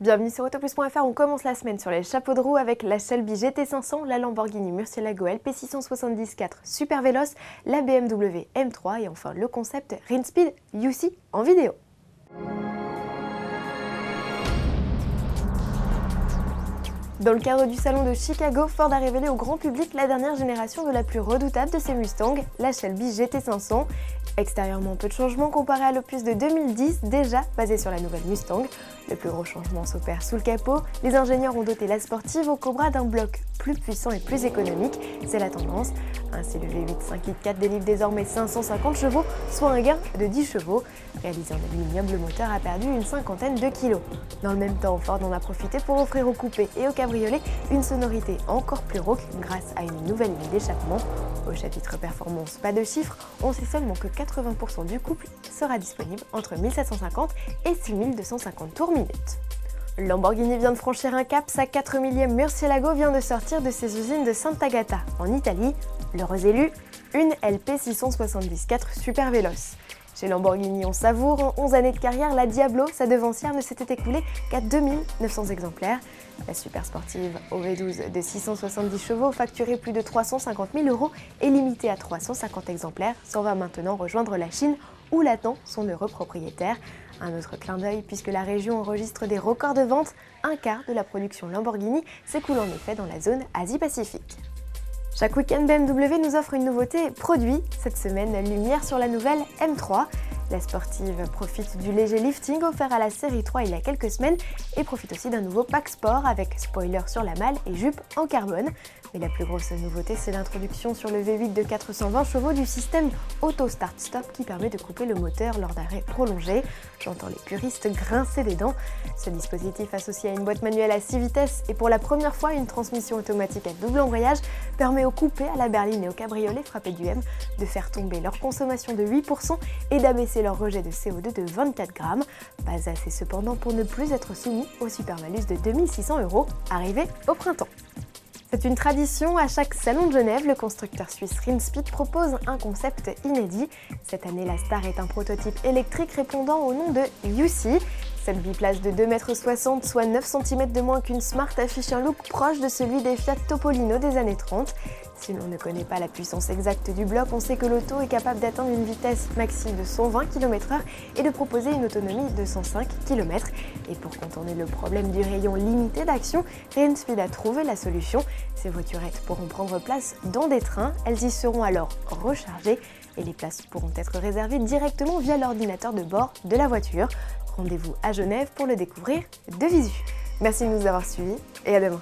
Bienvenue sur Autoplus.fr, on commence la semaine sur les chapeaux de roue avec la Shelby GT500, la Lamborghini Murcielago LP670-4 Super Veloce, la BMW M3 et enfin le concept Rinspeed UC en vidéo. Dans le cadre du salon de Chicago, Ford a révélé au grand public la dernière génération de la plus redoutable de ses Mustangs, la Shelby GT500. Extérieurement, peu de changements comparé à l'opus de 2010, déjà basé sur la nouvelle Mustang. Le plus gros changement s'opère sous le capot. Les ingénieurs ont doté la sportive au Cobra d'un bloc plus puissant et plus économique, c'est la tendance. Ainsi, le V8 5 litres 4 délivre désormais 550 chevaux, soit un gain de 10 chevaux. Réalisé en aluminium, le moteur a perdu une cinquantaine de kilos. Dans le même temps, Ford en a profité pour offrir au coupé et au cabriolet une sonorité encore plus rauque grâce à une nouvelle ligne d'échappement. Au chapitre performance, pas de chiffres, on sait seulement que 80% du couple sera disponible entre 1750 et 6250 tours minute. Lamborghini vient de franchir un cap, sa 4 millième Murcielago vient de sortir de ses usines de Sant'Agata, en Italie. L'heureux élu, une LP670-4 Super Veloce. Chez Lamborghini, on savoure, en 11 années de carrière, la Diablo, sa devancière, ne s'était écoulée qu'à 2900 exemplaires. La super sportive au V12 de 670 chevaux, facturée plus de 350 000 € et limitée à 350 exemplaires, s'en va maintenant rejoindre la Chine où l'attend son heureux propriétaire. Un autre clin d'œil puisque la région enregistre des records de vente, un quart de la production Lamborghini s'écoule en effet dans la zone Asie-Pacifique. Chaque week-end, BMW nous offre une nouveauté produit. Cette semaine, lumière sur la nouvelle M3. La sportive profite du léger lifting offert à la série 3 il y a quelques semaines et profite aussi d'un nouveau pack sport avec spoiler sur la malle et jupe en carbone. Mais la plus grosse nouveauté, c'est l'introduction sur le V8 de 420 chevaux du système Auto Start Stop qui permet de couper le moteur lors d'arrêts prolongés. J'entends les puristes grincer des dents. Ce dispositif associé à une boîte manuelle à 6 vitesses et pour la première fois une transmission automatique à double embrayage permet aux coupés, à la berline et au cabriolet frappé du M de faire tomber leur consommation de 8% et d'abaisser leur rejet de CO2 de 24 grammes. Pas assez cependant pour ne plus être soumis au supermalus de 2600 € arrivé au printemps. C'est une tradition, à chaque salon de Genève, le constructeur suisse Rinspeed propose un concept inédit. Cette année, la star est un prototype électrique répondant au nom de UC. Cette biplace de 2,60 m, soit 9 cm de moins qu'une Smart, affiche un look proche de celui des Fiat Topolino des années 30. Si l'on ne connaît pas la puissance exacte du bloc, on sait que l'auto est capable d'atteindre une vitesse maxi de 120 km/h et de proposer une autonomie de 105 km. Et pour contourner le problème du rayon limité d'action, Rinspeed a trouvé la solution. Ces voiturettes pourront prendre place dans des trains, elles y seront alors rechargées et les places pourront être réservées directement via l'ordinateur de bord de la voiture. Rendez-vous à Genève pour le découvrir de visu. Merci de nous avoir suivis et à demain.